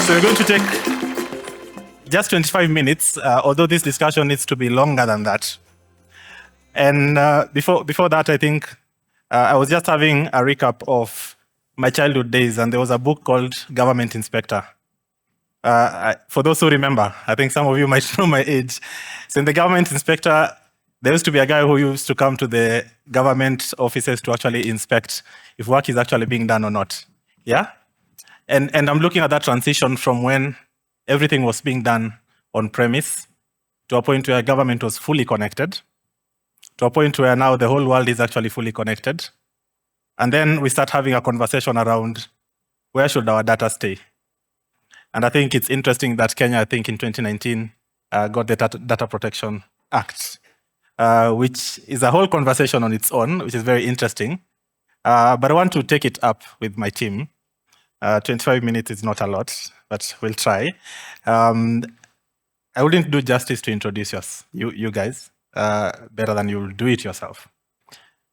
So we're going to take just 25 minutes, although this discussion needs to be longer than that. And before that, I think I was just having a recap of my childhood days, and there was a book called Government Inspector. For those who remember, I think some of you might know my age. So in the Government Inspector, there used to be a guy who used to come to the government offices to actually inspect if work is actually being done or not. Yeah? And I'm looking at that transition from when everything was being done on premise to a point where government was fully connected, to a point where now the whole world is actually fully connected. And then we start having a conversation around where should our data stay? And I think it's interesting that Kenya, I think in 2019, got the Data Protection Act, which is a whole conversation on its own, which is very interesting. But I want to take it up with my team. 25 minutes is not a lot, but we'll try. I wouldn't do justice to introduce you guys better than you'll do it yourself.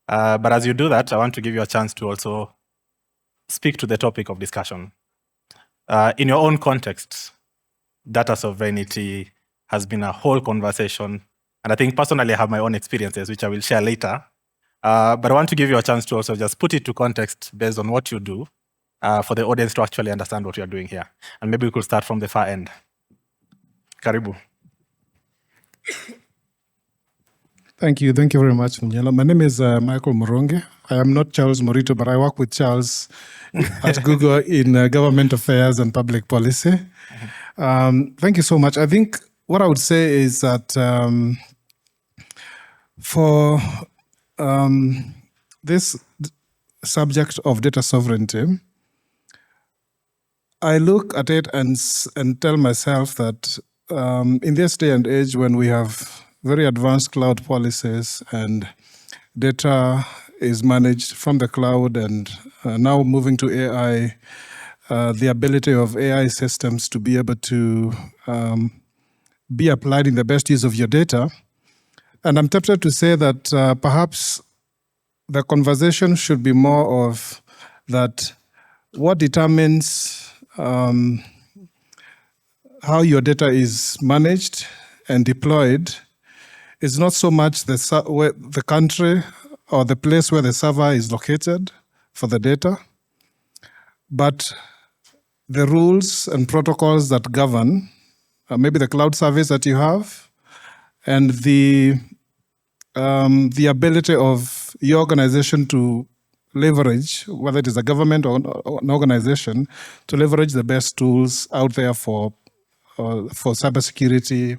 But as you do that, I want to give you a chance to also speak to the topic of discussion. In your own context, data sovereignty has been a whole conversation. And I think personally I have my own experiences, which I will share later. But I want to give you a chance to also just put it to context based on what you do, for the audience to actually understand what you're doing here. And maybe we could start from the far end. Karibu. Thank you very much, Mnyela. My name is Michael Moronge. I am not Charles Morito, but I work with Charles at Google in government affairs and public policy. Thank you so much. I think what I would say is that for this subject of data sovereignty, I look at it and tell myself that in this day and age when we have very advanced cloud policies and data is managed from the cloud and now moving to AI, the ability of AI systems to be able to be applied in the best use of your data. And I'm tempted to say that perhaps the conversation should be more of that what determines how your data is managed and deployed is not so much the country or the place where the server is located for the data, but the rules and protocols that govern maybe the cloud service that you have and the ability of your organization to leverage, whether it is a government or an organization, to leverage the best tools out there for cybersecurity,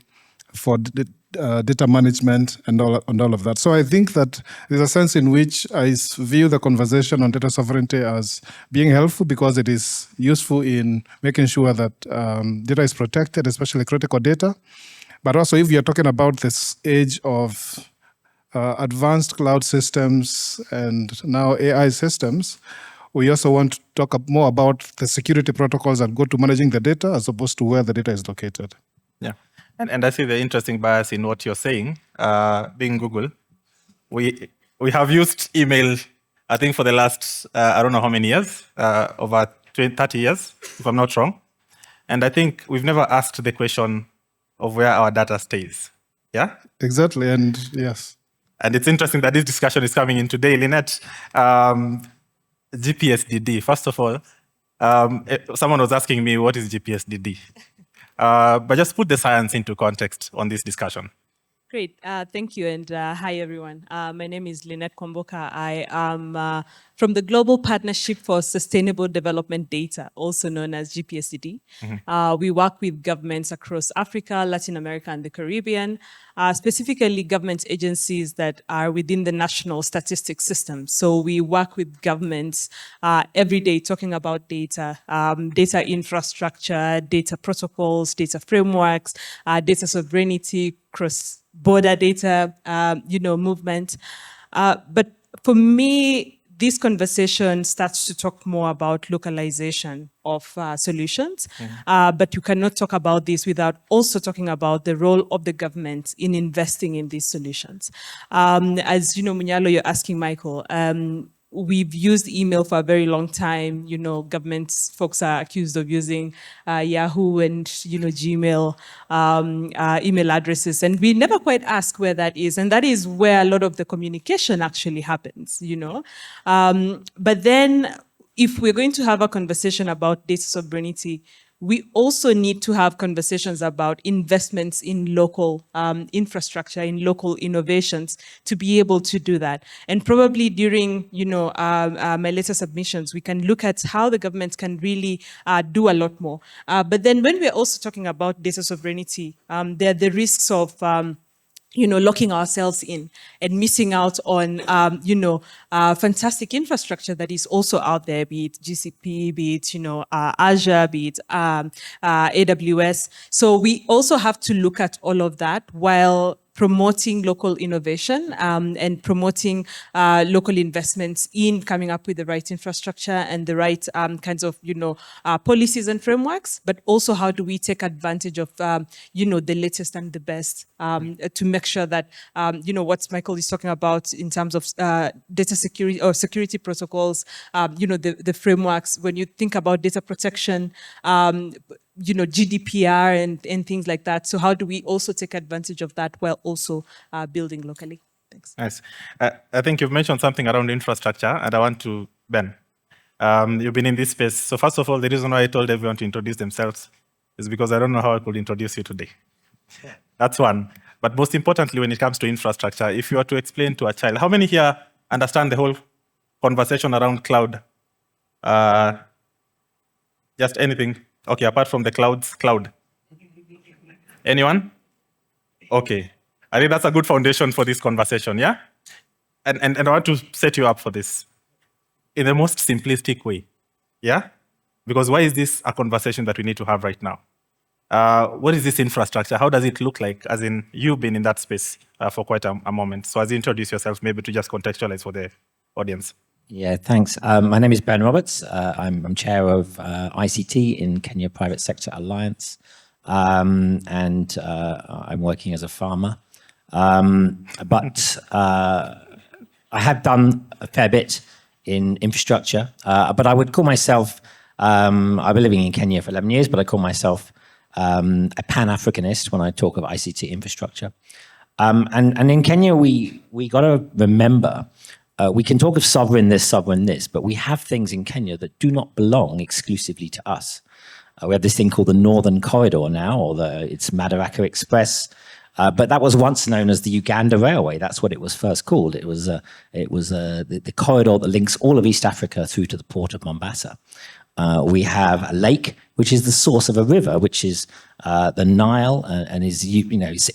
for data management, and all of that. So I think that there's a sense in which I view the conversation on data sovereignty as being helpful because it is useful in making sure that data is protected, especially critical data. But also if you're talking about this age of advanced cloud systems and now AI systems, we also want to talk more about the security protocols that go to managing the data as opposed to where the data is located. Yeah, and I see the interesting bias in what you're saying. Being Google, we have used email, I think for the last, I don't know how many years, over 30 years, if I'm not wrong. And I think we've never asked the question of where our data stays. Yeah? Exactly, and yes. And it's interesting that this discussion is coming in today. Lynette, GPSDD, first of all, someone was asking me, what is GPSDD? But just put the science into context on this discussion. Great, thank you, and hi everyone. My name is Lynette Kwamboka. I am from the Global Partnership for Sustainable Development Data, also known as GPSDD. We work with governments across Africa, Latin America, and the Caribbean, specifically government agencies that are within the national statistics system. So we work with governments every day talking about data, data infrastructure, data protocols, data frameworks, data sovereignty, cross-border data, movement. But for me, this conversation starts to talk more about localization of solutions, but you cannot talk about this without also talking about the role of the government in investing in these solutions. As you know, Munyalo, you're asking Michael, we've used email for a very long time. Government folks are accused of using Yahoo and, Gmail email addresses. And we never quite ask where that is. And that is where a lot of the communication actually happens, But then if we're going to have a conversation about data sovereignty, we also need to have conversations about investments in local infrastructure, in local innovations, to be able to do that. And probably during, my later submissions, we can look at how the government can really do a lot more. But then when we're also talking about data sovereignty, there are the risks of locking ourselves in and missing out on, fantastic infrastructure that is also out there, be it GCP, be it, Azure, be it AWS. So we also have to look at all of that while promoting local innovation and promoting local investments in coming up with the right infrastructure and the right kinds of, policies and frameworks, but also how do we take advantage of, the latest and the best to make sure that, what Michael is talking about in terms of data security or security protocols, the frameworks, when you think about data protection, GDPR and things like that. So how do we also take advantage of that while also building locally? Thanks. Nice. I think you've mentioned something around infrastructure, and I want to, Ben, you've been in this space. So first of all, the reason why I told everyone to introduce themselves is because I don't know how I could introduce you today. That's one. But most importantly, when it comes to infrastructure, if you were to explain to a child, how many here understand the whole conversation around cloud? Just anything. Okay, apart from the cloud. Anyone? Okay. I think that's a good foundation for this conversation, yeah? And I want to set you up for this in the most simplistic way, yeah? Because why is this a conversation that we need to have right now? What is this infrastructure? How does it look like? As in, you've been in that space for quite a moment. So as you introduce yourself, maybe to just contextualize for the audience. Yeah, thanks. My name is Ben Roberts. I'm chair of ICT in Kenya Private Sector Alliance, and I'm working as a farmer. But I have done a fair bit in infrastructure, but I would call myself, I've been living in Kenya for 11 years, but I call myself a Pan-Africanist when I talk of ICT infrastructure. And in Kenya, we got to remember, we can talk of sovereign this, but we have things in Kenya that do not belong exclusively to us. We have this thing called the Northern Corridor now, or it's Madaraka Express. But that was once known as the Uganda Railway. That's what it was first called. It was the corridor that links all of East Africa through to the port of Mombasa. We have a lake, which is the source of a river, which is the Nile, and is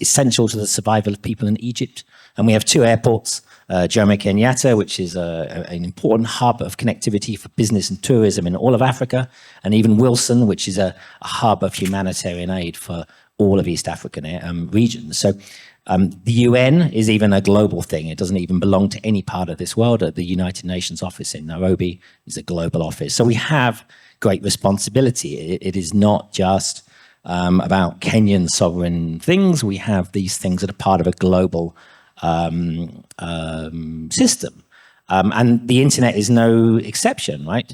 essential to the survival of people in Egypt. And we have two airports, Jomo Kenyatta, which is an important hub of connectivity for business and tourism in all of Africa, and even Wilson, which is a hub of humanitarian aid for all of East African regions. So the UN is even a global thing. It doesn't even belong to any part of this world. The United Nations office in Nairobi is a global office. So we have great responsibility. It is not just about Kenyan sovereign things. We have these things that are part of a global system. And the internet is no exception, right?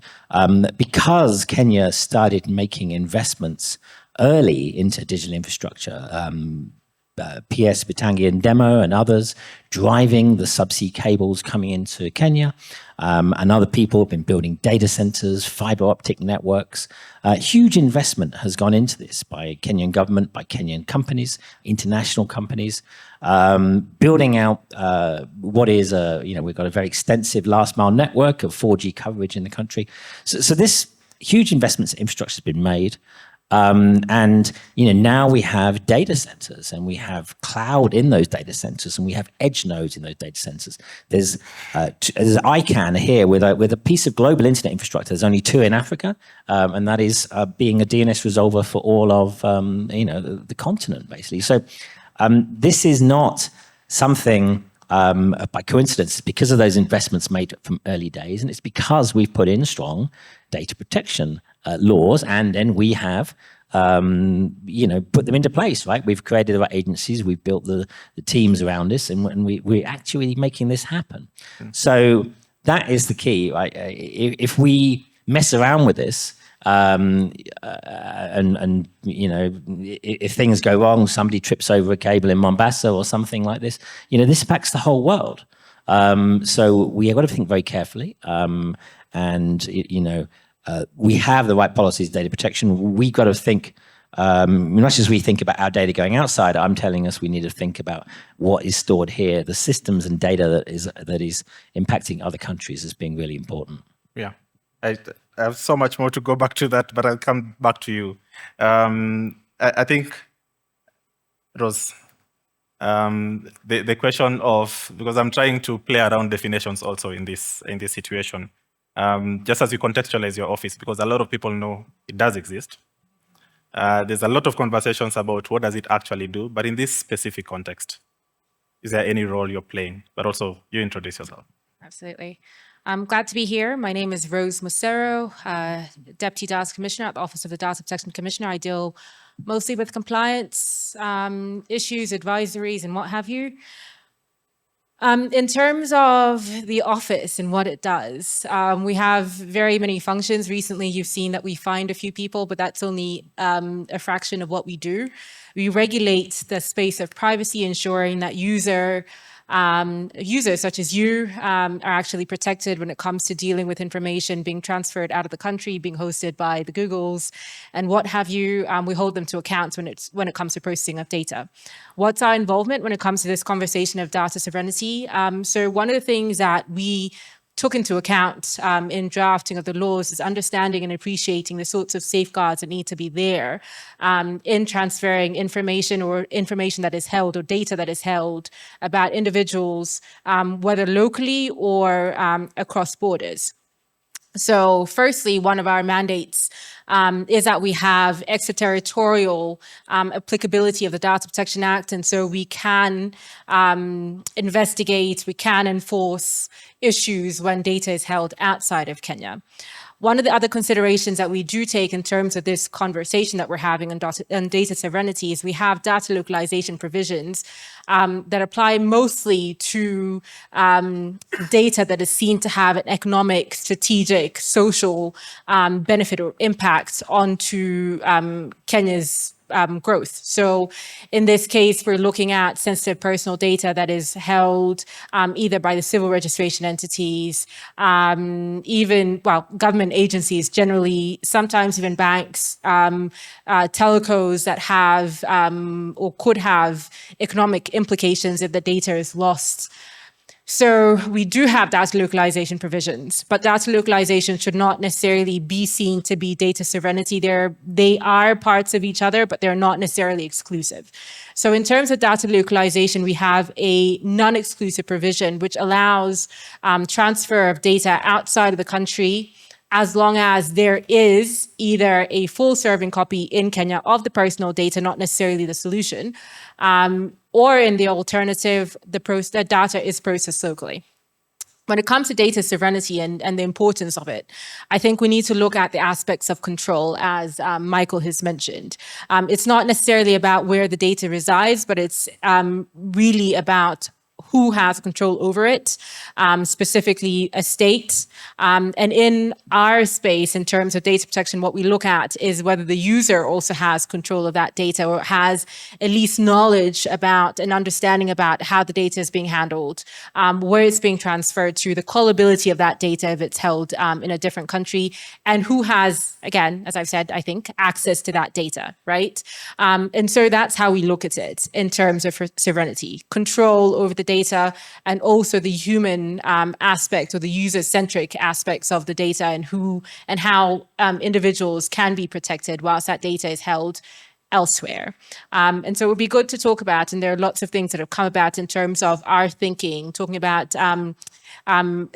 Because Kenya started making investments early into digital infrastructure, PS Bitangi Demo and others driving the subsea cables coming into Kenya, and other people have been building data centers, fiber optic networks. Huge investment has gone into this by Kenyan government, by Kenyan companies, international companies, building out what is we've got a very extensive last mile network of 4G coverage in the country. So this huge investments in infrastructure has been made. And now we have data centers, and we have cloud in those data centers, and we have edge nodes in those data centers. There's ICANN here with a piece of global internet infrastructure. There's only two in Africa, and that is being a DNS resolver for all of the continent, basically. So this is not something by coincidence. It's because of those investments made from early days, and it's because we've put in strong data protection laws, and then we have put them into place, right? We've created the right agencies, we've built the teams around this, and we're actually making this happen. So that is the key, right? If we mess around with this, and you know, if things go wrong, somebody trips over a cable in Mombasa or something like this, you know, this impacts the whole world. So we have got to think very carefully, and you know, we have the right policies, data protection. We've got to think. Much as we think about our data going outside, I'm telling us we need to think about what is stored here, the systems and data that is impacting other countries as being really important. Yeah, I have so much more to go back to that, but I'll come back to you. I think, Rose, the question of, because I'm trying to play around definitions also in this situation, just as you contextualize your office, because a lot of people know it does exist. There's a lot of conversations about what does it actually do, but in this specific context, is there any role you're playing? But also, you introduce yourself. Absolutely. I'm glad to be here. My name is Rose Musero, Deputy Data Commissioner at the Office of the Data Protection Commissioner. I deal mostly with compliance issues, advisories, and what have you. In terms of the office and what it does, we have very many functions. Recently, you've seen that we fined a few people, but that's only a fraction of what we do. We regulate the space of privacy, ensuring that users such as you are actually protected when it comes to dealing with information being transferred out of the country, being hosted by the Googles and what have you. We hold them to account when it comes to processing of data. What's our involvement when it comes to this conversation of data sovereignty? So one of the things that we took into account in drafting of the laws is understanding and appreciating the sorts of safeguards that need to be there in transferring information or information that is held or data that is held about individuals, whether locally or across borders. So firstly, one of our mandates is that we have extraterritorial applicability of the Data Protection Act. And so we can investigate, we can enforce issues when data is held outside of Kenya. One of the other considerations that we do take in terms of this conversation that we're having on data sovereignty is we have data localization provisions that apply mostly to data that is seen to have an economic, strategic, social benefit or impact onto Kenya's growth. So in this case, we're looking at sensitive personal data that is held either by the civil registration entities, government agencies generally, sometimes even banks, telcos that have or could have economic implications if the data is lost. So we do have data localization provisions, but data localization should not necessarily be seen to be data sovereignty. They are parts of each other, but they're not necessarily exclusive. So in terms of data localization, we have a non-exclusive provision which allows transfer of data outside of the country as long as there is either a full serving copy in Kenya of the personal data, not necessarily the solution, or in the alternative, the data is processed locally. When it comes to data sovereignty and the importance of it, I think we need to look at the aspects of control, as Michael has mentioned. It's not necessarily about where the data resides, but it's really about who has control over it, specifically a state. And in our space, in terms of data protection, what we look at is whether the user also has control of that data or has at least knowledge about and understanding about how the data is being handled, where it's being transferred to, the callability of that data if it's held in a different country, and who has, again, as I've said, I think, access to that data, right? And so that's how we look at it in terms of sovereignty, control over the data, and also the human aspect or the user-centric aspects of the data and who and how individuals can be protected whilst that data is held elsewhere. And so it would be good to talk about, and there are lots of things that have come about in terms of our thinking, talking about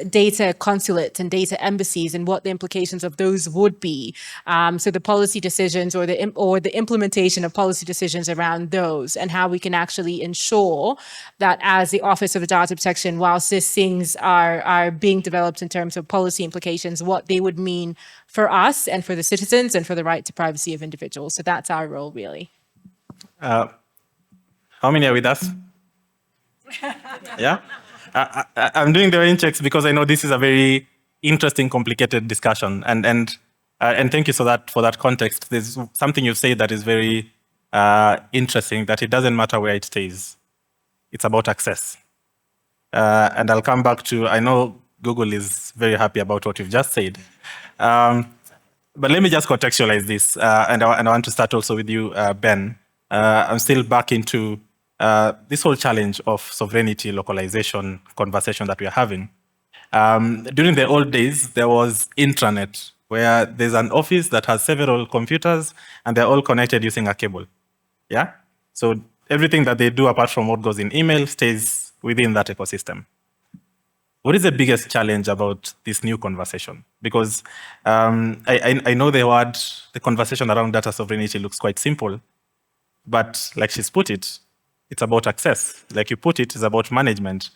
data consulates and data embassies and what the implications of those would be. So the policy decisions or the implementation of policy decisions around those, and how we can actually ensure that as the Office of the Data Protection, whilst these things are being developed in terms of policy implications, what they would mean for us and for the citizens and for the right to privacy of individuals. So that's our role, really. How many are with us? Yeah? I'm doing the rain checks because I know this is a very interesting, complicated discussion, and thank you for that context. There's something you've said that is very interesting. That it doesn't matter where it stays; it's about access. And I'll come back to. I know Google is very happy about what you've just said, but let me just contextualize this, and I want to start also with you, Ben. I'm still back into this whole challenge of sovereignty, localization conversation that we are having. During the old days, there was intranet, where there's an office that has several computers, and they're all connected using a cable. Yeah? So everything that they do, apart from what goes in email, stays within that ecosystem. What is the biggest challenge about this new conversation? Because I know the conversation around data sovereignty looks quite simple, but like she's put it, it's about access. Like you put it, it's about management.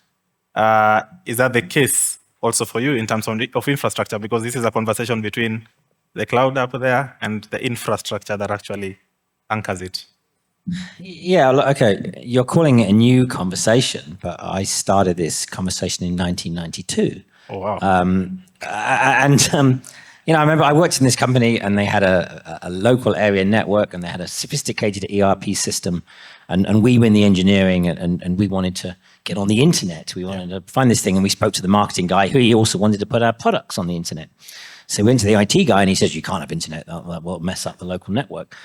Is that the case also for you in terms of infrastructure? Because this is a conversation between the cloud up there and the infrastructure that actually anchors it. Yeah, okay. You're calling it a new conversation, but I started this conversation in 1992. Oh, wow. I remember I worked in this company and they had a local area network and they had a sophisticated ERP system. And we were in the engineering and we wanted to get on the internet. We wanted to find this thing and we spoke to the marketing guy who he also wanted to put our products on the internet. So we went to the IT guy and he says, you can't have internet, that will mess up the local network.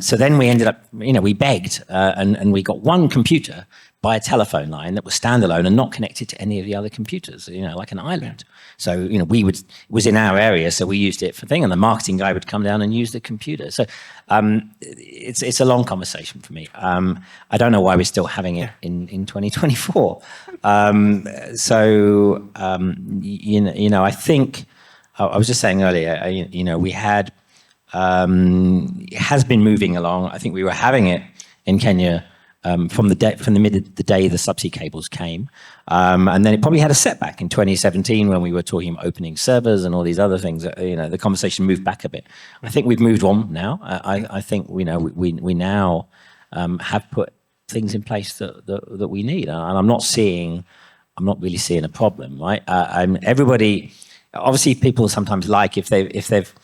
So then we ended up, we begged and we got one computer by a telephone line that was standalone and not connected to any of the other computers, like an island. So, it was in our area, so we used it for thing, and the marketing guy would come down and use the computer. So it's a long conversation for me. I don't know why we're still having it in 2024. I think, I was just saying earlier, we had, it has been moving along. I think we were having it in Kenya from the day the subsea cables came, and then it probably had a setback in 2017 when we were talking about opening servers and all these other things. The conversation moved back a bit. I think we've moved on now. I think we now have put things in place that we need, and I'm not really seeing a problem, right? Everybody, obviously, people sometimes like if they've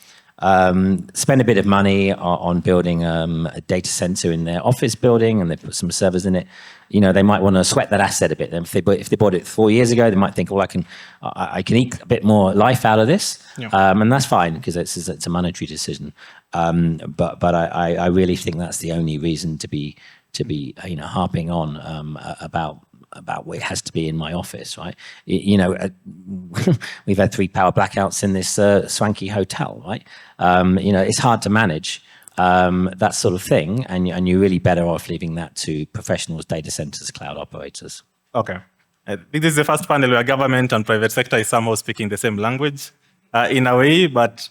spend a bit of money on building a data center in their office building and they put some servers in it, they might want to sweat that asset a bit. And if they bought it 4 years ago, they might think, well, I can eke a bit more life out of this. Yeah. And that's fine because it's a monetary decision. But I really think that's the only reason to be harping on about what it has to be in my office, right? We've had 3 power blackouts in this swanky hotel, right? It's hard to manage that sort of thing, and you're really better off leaving that to professionals, data centers, cloud operators. Okay. I think this is the first panel where government and private sector is somehow speaking the same language in a way, but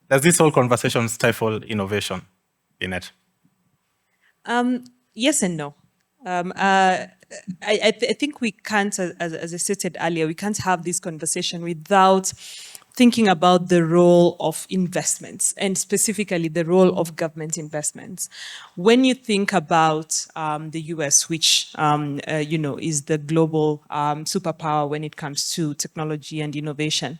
does this whole conversation stifle innovation in it? Yes and no. I think we can't, as I stated earlier, we can't have this conversation without thinking about the role of investments and specifically the role of government investments. When you think about the US, which is the global superpower when it comes to technology and innovation,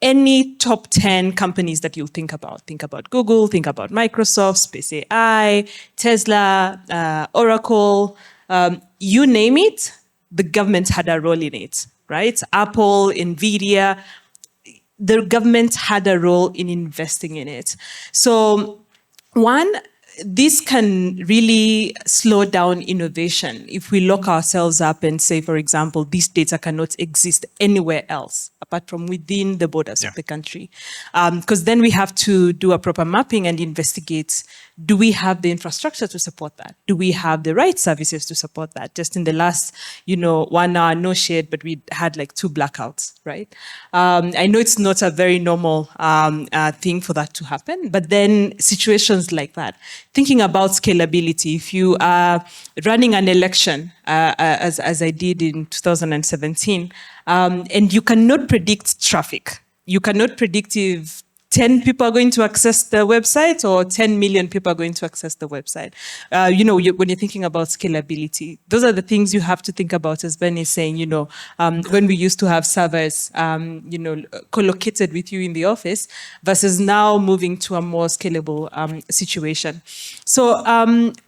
any top 10 companies that you'll think about Google, think about Microsoft, Space AI, Tesla, Oracle, you name it, the government had a role in it, right? Apple, NVIDIA, the government had a role in investing in it. So one, this can really slow down innovation if we lock ourselves up and say, for example, this data cannot exist anywhere else apart from within the borders of the country. Because then we have to do a proper mapping and investigate, do we have the infrastructure to support that? Do we have the right services to support that? Just in the last, 1 hour, no shade, but we had like 2 blackouts, right? I know it's not a very normal thing for that to happen, but then situations like that, thinking about scalability, if you are running an election, as I did in 2017, and you cannot predict traffic, you cannot predict if 10 people are going to access the website or 10 million people are going to access the website. When you're thinking about scalability, those are the things you have to think about, as Ben is saying, when we used to have servers, co-located with you in the office versus now moving to a more scalable situation. So,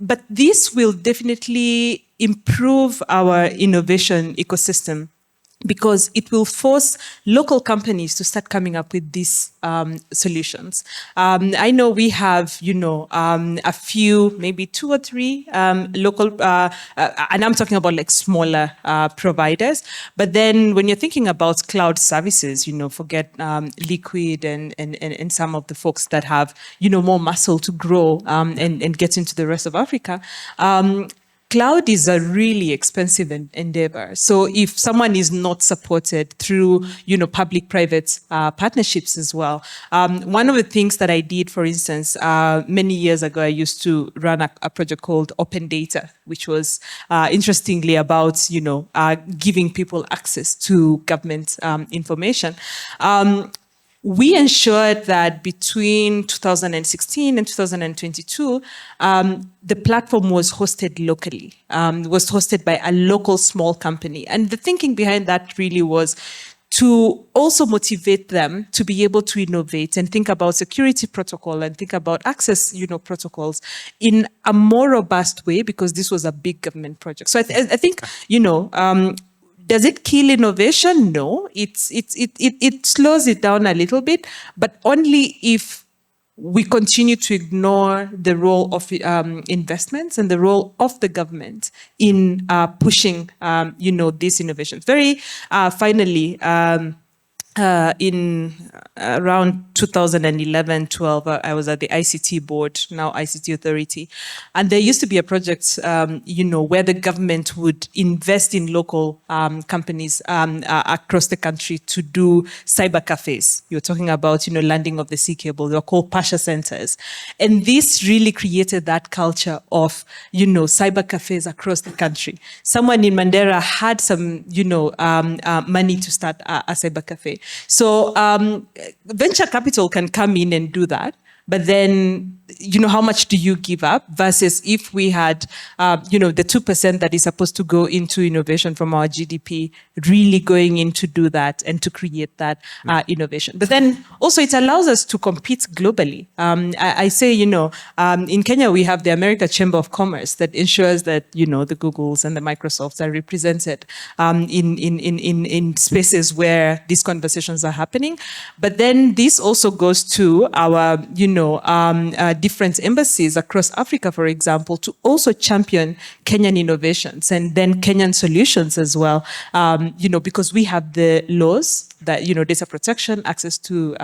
but this will definitely improve our innovation ecosystem, because it will force local companies to start coming up with these solutions. I know we have, a few, maybe 2 or 3 local, and I'm talking about like smaller providers. But then when you're thinking about cloud services, forget Liquid and some of the folks that have, more muscle to grow and get into the rest of Africa. Cloud is a really expensive endeavor. So if someone is not supported through, public-private partnerships as well. One of the things that I did, for instance, many years ago, I used to run a project called Open Data, which was interestingly about, giving people access to government information. We ensured that between 2016 and 2022, the platform was hosted locally, was hosted by a local small company. And the thinking behind that really was to also motivate them to be able to innovate and think about security protocol and think about access, protocols in a more robust way, because this was a big government project. So I think, does it kill innovation? No, it slows it down a little bit, but only if we continue to ignore the role of investments and the role of the government in pushing, these innovations. Very finally, in around 2011-12, I was at the ICT board, now ICT Authority. And there used to be a project, where the government would invest in local companies across the country to do cyber cafes. You're talking about, landing of the sea cable. They were called Pasha centers. And this really created that culture of, cyber cafes across the country. Someone in Mandera had some, money to start a cyber cafe. So venture capital can come in and do that. But then, how much do you give up versus if we had, the 2% that is supposed to go into innovation from our GDP, really going in to do that and to create that innovation. But then also it allows us to compete globally. I say, in Kenya, we have the America Chamber of Commerce that ensures that, the Googles and the Microsofts are represented in spaces where these conversations are happening. But then this also goes to our, different embassies across Africa, for example, to also champion Kenyan innovations and then Kenyan solutions as well, because we have the laws that, data protection, access to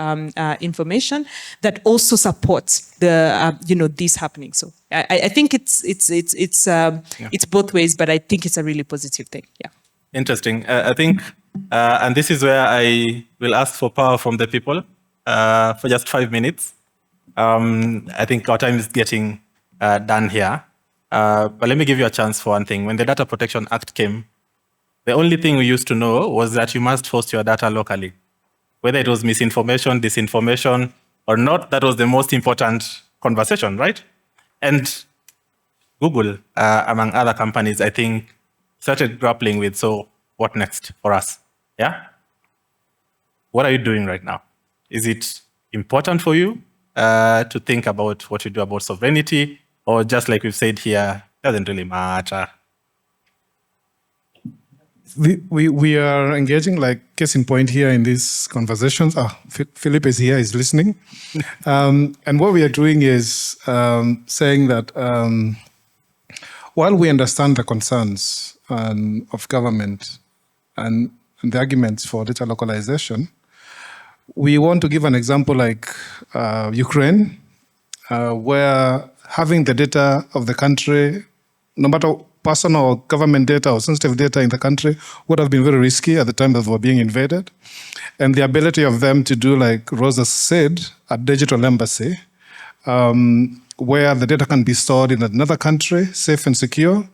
information that also supports the, this happening. So I think it's both ways, but I think it's a really positive thing. Yeah. Interesting. I think, and this is where I will ask for power from the people for just 5 minutes. I think our time is getting done here. But let me give you a chance for one thing. When the Data Protection Act came, the only thing we used to know was that you must host your data locally. Whether it was misinformation, disinformation, or not, that was the most important conversation, right? And Google, among other companies, I think, started grappling with, so what next for us? Yeah? What are you doing right now? Is it important for you to think about what you do about sovereignty, or just like we've said here, doesn't really matter? We are engaging, like case in point here in these conversations. Philip is here, he's listening. And what we are doing is saying that while we understand the concerns of government and the arguments for data localization, we want to give an example like Ukraine, where having the data of the country, no matter personal or government data or sensitive data in the country, would have been very risky at the time that they were being invaded. And the ability of them to do, like Rosa said, a digital embassy, where the data can be stored in another country, safe and secure.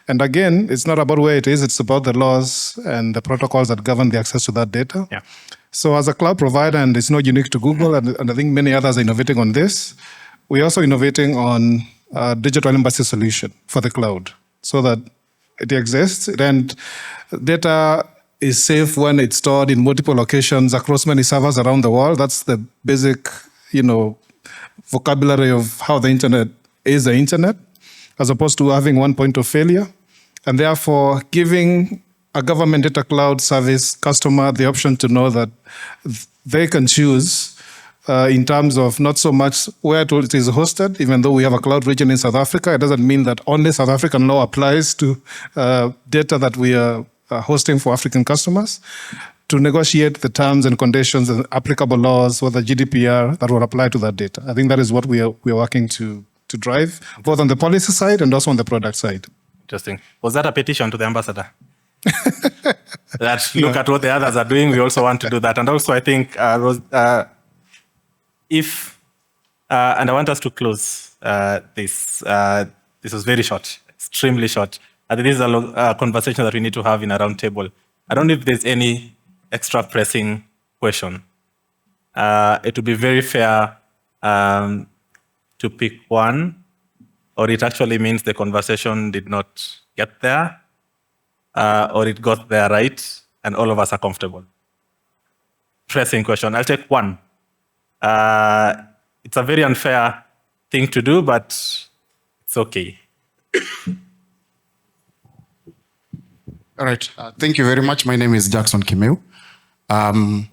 And again, it's not about where it is, it's about the laws and the protocols that govern the access to that data. Yeah. So as a cloud provider, and it's not unique to Google, and I think many others are innovating on this, we're also innovating on a digital embassy solution for the cloud so that it exists and data is safe when it's stored in multiple locations across many servers around the world. That's the basic, vocabulary of how the internet is the internet, as opposed to having one point of failure. And therefore, giving a government data cloud service customer the option to know that they can choose in terms of not so much where it is hosted, even though we have a cloud region in South Africa. It doesn't mean that only South African law applies to data that we are hosting for African customers, to negotiate the terms and conditions and applicable laws, whether GDPR, that will apply to that data. I think that is what we are working to drive, both on the policy side and also on the product side. Interesting. Was that a petition to the ambassador? That look at what the others are doing, we also want to do that. And also I think, and I want us to close this. This was very short, extremely short. I think this is a conversation that we need to have in a round table. I don't know if there's any extra pressing question. It would be very fair to pick one, or it actually means the conversation did not get there, or it got there right, and all of us are comfortable. Pressing question. I'll take one. It's a very unfair thing to do, but it's okay. All right. Thank you very much. My name is Jackson Kimeu. And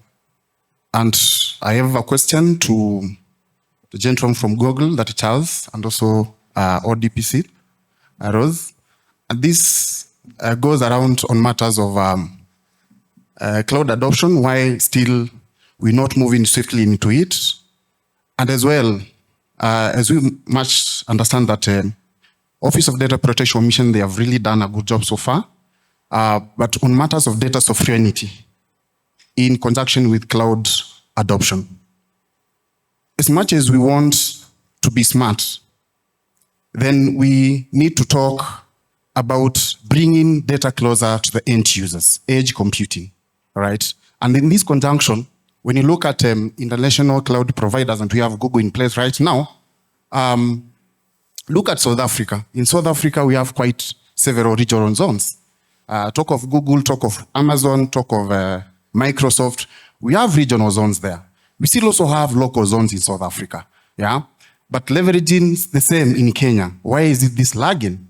I have a question to the gentleman from Google, that Charles, and also ODPC, Rose. And this goes around on matters of cloud adoption, why still we're not moving swiftly into it. And as well, as we much understand that Office of Data Protection Mission, they have really done a good job so far. But on matters of data sovereignty, in conjunction with cloud adoption, as much as we want to be smart, then we need to talk about bringing data closer to the end users, edge computing, right? And in this conjunction, when you look at international cloud providers, and we have Google in place right now, look at South Africa. In South Africa, we have quite several regional zones. Talk of Google, talk of Amazon, talk of Microsoft. We have regional zones there. We still also have local zones in South Africa, yeah? But leveraging the same in Kenya. Why is it this lagging?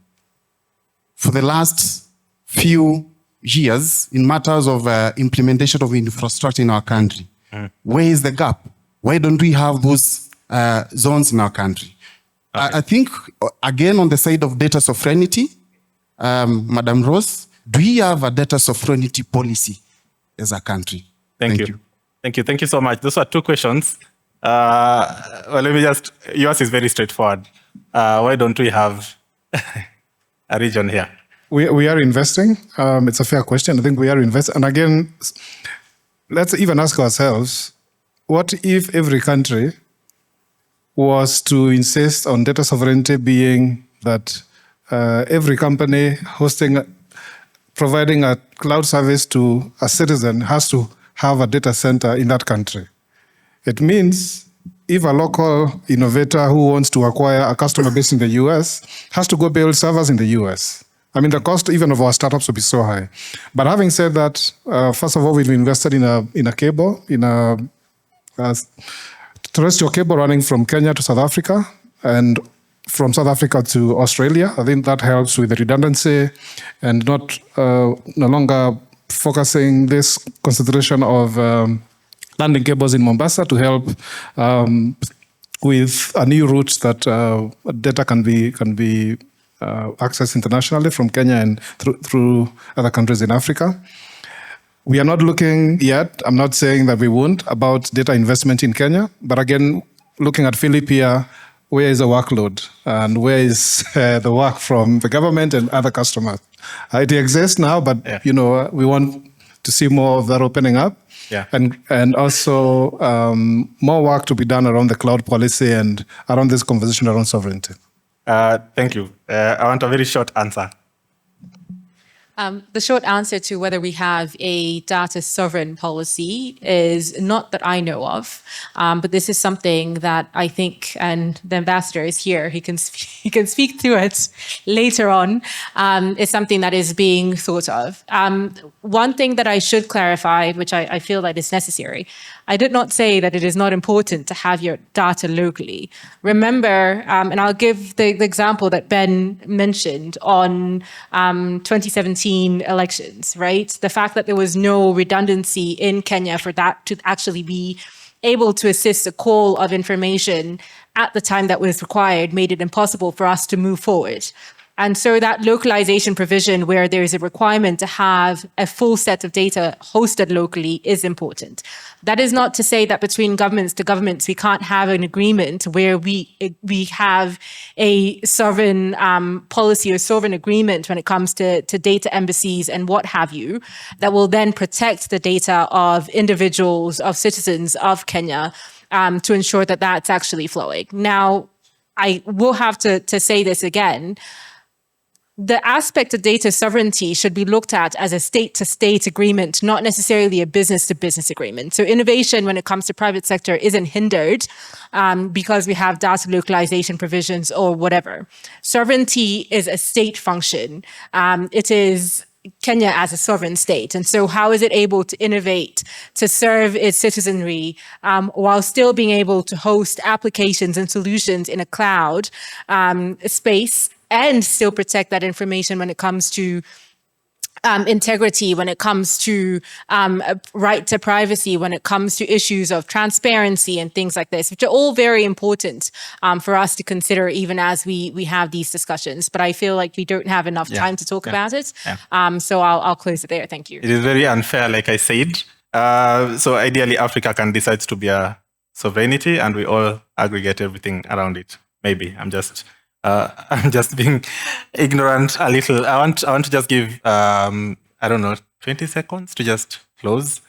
For the last few years, in matters of implementation of infrastructure in our country, where is the gap? Why don't we have those zones in our country? Okay. I think, again, on the side of data sovereignty, Madam Rose, do we have a data sovereignty policy as a country? Thank you. Thank you so much. Those are two questions. Well, let me just, yours is very straightforward. Why don't we have a region here? We are investing. It's a fair question. I think we are investing. And again, let's even ask ourselves, what if every country was to insist on data sovereignty being that every company providing a cloud service to a citizen has to have a data center in that country? It means if a local innovator who wants to acquire a customer base in the US has to go build servers in the US. I mean, the cost even of our startups will be so high. But having said that, first of all, we've invested in a cable, in a terrestrial cable running from Kenya to South Africa and from South Africa to Australia. I think that helps with the redundancy and no longer focusing this consideration of landing cables in Mombasa to help with a new route that data can be accessed internationally from Kenya and through other countries in Africa. We are not looking yet, I'm not saying that we won't, about data investment in Kenya, but again, looking at Philippia, where is the workload and where is the work from the government and other customers? It exists now, but we want to see more of that opening up. Yeah. And also more work to be done around the cloud policy and around this conversation around sovereignty. Thank you. I want a very short answer. The short answer to whether we have a data sovereign policy is not that I know of, but this is something that I think, and the ambassador is here, he can speak to it later on, is something that is being thought of. One thing that I should clarify, which I feel that is necessary, I did not say that it is not important to have your data locally. Remember, and I'll give the example that Ben mentioned on 2017 elections, right? The fact that there was no redundancy in Kenya for that to actually be able to assist a call of information at the time that was required made it impossible for us to move forward. And so that localization provision where there is a requirement to have a full set of data hosted locally is important. That is not to say that between governments to governments, we can't have an agreement where we have a sovereign policy or sovereign agreement when it comes to data embassies and what have you, that will then protect the data of individuals, of citizens of Kenya to ensure that that's actually flowing. Now, I will have to say this again. The aspect of data sovereignty should be looked at as a state-to-state agreement, not necessarily a business-to-business agreement. So innovation when it comes to private sector isn't hindered because we have data localization provisions or whatever. Sovereignty is a state function. It is Kenya as a sovereign state. And so how is it able to innovate, to serve its citizenry while still being able to host applications and solutions in a cloud space and still protect that information when it comes to integrity, when it comes to right to privacy, when it comes to issues of transparency and things like this, which are all very important for us to consider even as we have these discussions. But I feel like we don't have enough time to talk about it. So I'll close it there. Thank you. It is very unfair, like I said. So ideally, Africa can decide to be a sovereignty and we all aggregate everything around it. Maybe I'm just being ignorant a little. I want to just give, 20 seconds to just close.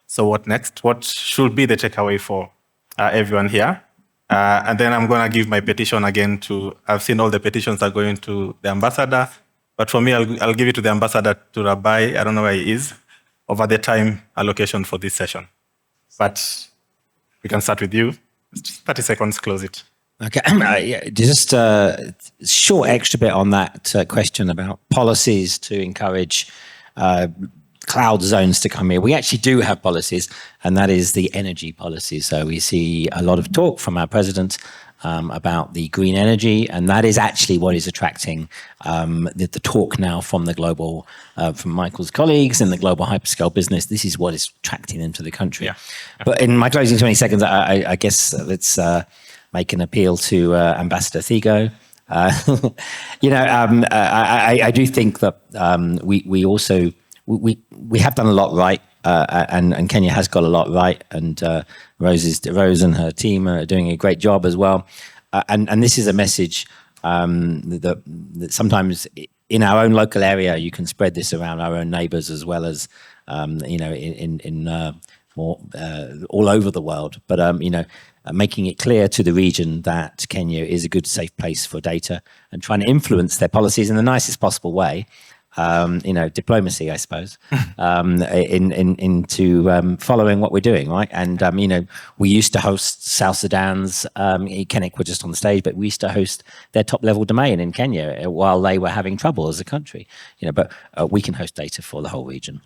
So what next? What should be the takeaway for everyone here? And then I'm going to give my petition again I've seen all the petitions are going to the ambassador, but for me, I'll give it to the ambassador to Rabai, I don't know where he is, over the time allocation for this session. But we can start with you. 30 seconds, close it. Okay, just a short extra bit on that question about policies to encourage cloud zones to come here. We actually do have policies, and that is the energy policy. So we see a lot of talk from our president about the green energy, and that is actually what is attracting the talk now from the global, from Michael's colleagues in the global hyperscale business. This is what is attracting them to the country. Yeah. But in my closing 20 seconds, I guess let's make an appeal to Ambassador Thigo. I do think that we have done a lot right, and Kenya has got a lot right, and Rose and her team are doing a great job as well. And this is a message that sometimes in our own local area, you can spread this around our own neighbours as well as more all over the world. But making it clear to the region that Kenya is a good, safe place for data and trying to influence their policies in the nicest possible way. Diplomacy, I suppose, into following what we're doing, right? And we used to host South Sudan's. Kennick were just on the stage, but we used to host their top-level domain in Kenya while they were having trouble as a country. But we can host data for the whole region.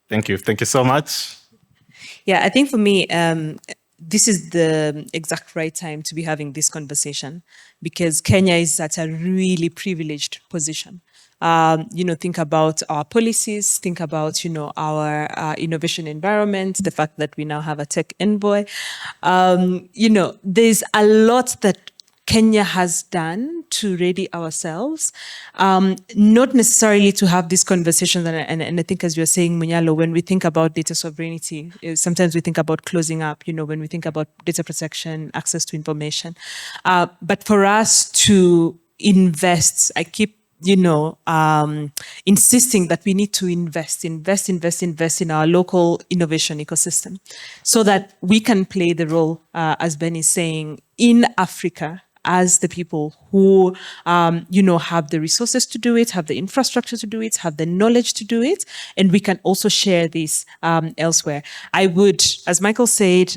Thank you so much. Yeah, I think for me, this is the exact right time to be having this conversation because Kenya is at a really privileged position. Think about our policies, think about, our innovation environment, the fact that we now have a tech envoy. There's a lot that Kenya has done to ready ourselves, not necessarily to have these conversations. And I think, as you're saying, Munyalo, when we think about data sovereignty, sometimes we think about closing up, when we think about data protection, access to information. But for us to invest, I keep insisting that we need to invest in our local innovation ecosystem so that we can play the role, as Ben is saying, in Africa as the people who, have the resources to do it, have the infrastructure to do it, have the knowledge to do it, and we can also share this elsewhere. I would, as Michael said,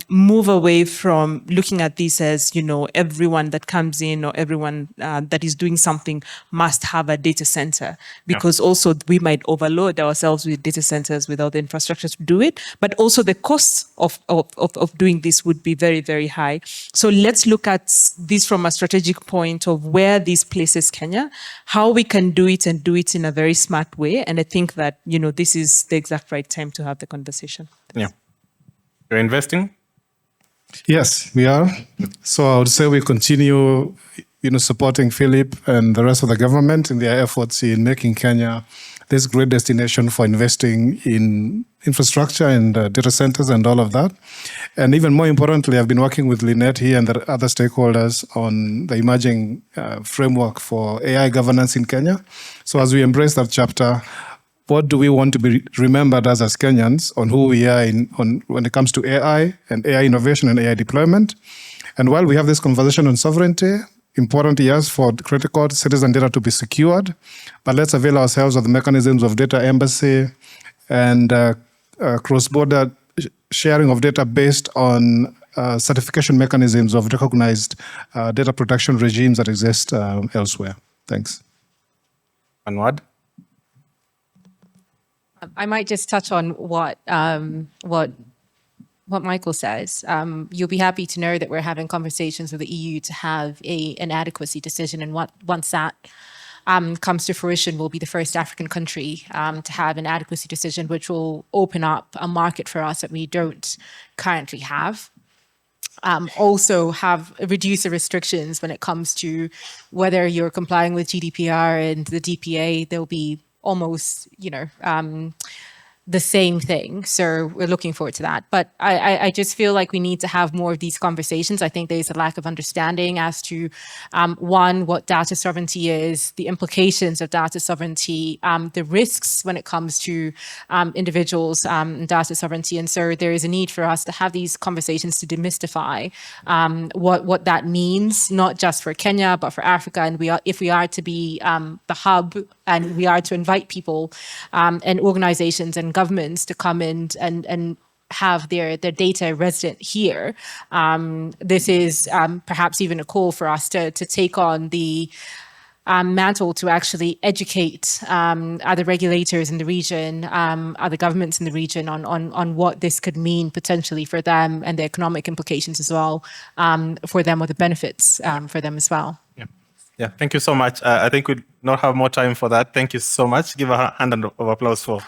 move away from looking at this as, everyone that comes in or everyone that is doing something must have a data center, because also we might overload ourselves with data centers without the infrastructure to do it, but also the costs of doing this would be very, very high. So let's look at this from a strategic point of where this places Kenya, how we can do it and do it in a very smart way. And I think that, this is the exact right time to have the conversation. Yeah. You're investing? Yes, we are. So I would say we continue, supporting Philip and the rest of the government in their efforts in making Kenya this great destination for investing in infrastructure and data centers and all of that. And even more importantly, I've been working with Lynette here and the other stakeholders on the emerging framework for AI governance in Kenya. So as we embrace that chapter, what do we want to be remembered as Kenyans on who we are when it comes to AI and AI innovation and AI deployment? And while we have this conversation on sovereignty, important, yes, for critical citizen data to be secured, but let's avail ourselves of the mechanisms of data embassy and cross-border sharing of data based on certification mechanisms of recognized data protection regimes that exist elsewhere. Thanks. Anwad? I might just touch on what Michael says. You'll be happy to know that we're having conversations with the EU to have an adequacy decision, and once that comes to fruition, we'll be the first African country to have an adequacy decision, which will open up a market for us that we don't currently have. Also reduce the restrictions when it comes to whether you're complying with GDPR and the DPA. There'll be almost, the same thing. So we're looking forward to that. But I just feel like we need to have more of these conversations. I think there's a lack of understanding as to, one, what data sovereignty is, the implications of data sovereignty, the risks when it comes to individuals' data sovereignty. And so there is a need for us to have these conversations to demystify what that means, not just for Kenya, but for Africa. And if we are to be the hub, and we are to invite people and organizations and governments to come in and have their data resident here. This is perhaps even a call for us to take on the mantle to actually educate other regulators in the region, other governments in the region on what this could mean potentially for them and the economic implications as well for them, or the benefits for them as well. Yeah, thank you so much. I think we not have more time for that. Thank you so much. Give a hand of applause for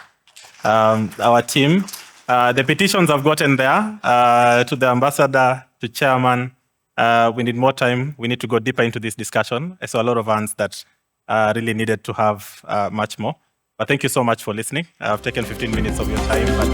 our team. The petitions have gotten there to the ambassador, to chairman. We need more time. We need to go deeper into this discussion. I saw a lot of hands that really needed to have much more. But thank you so much for listening. I've taken 15 minutes of your time. But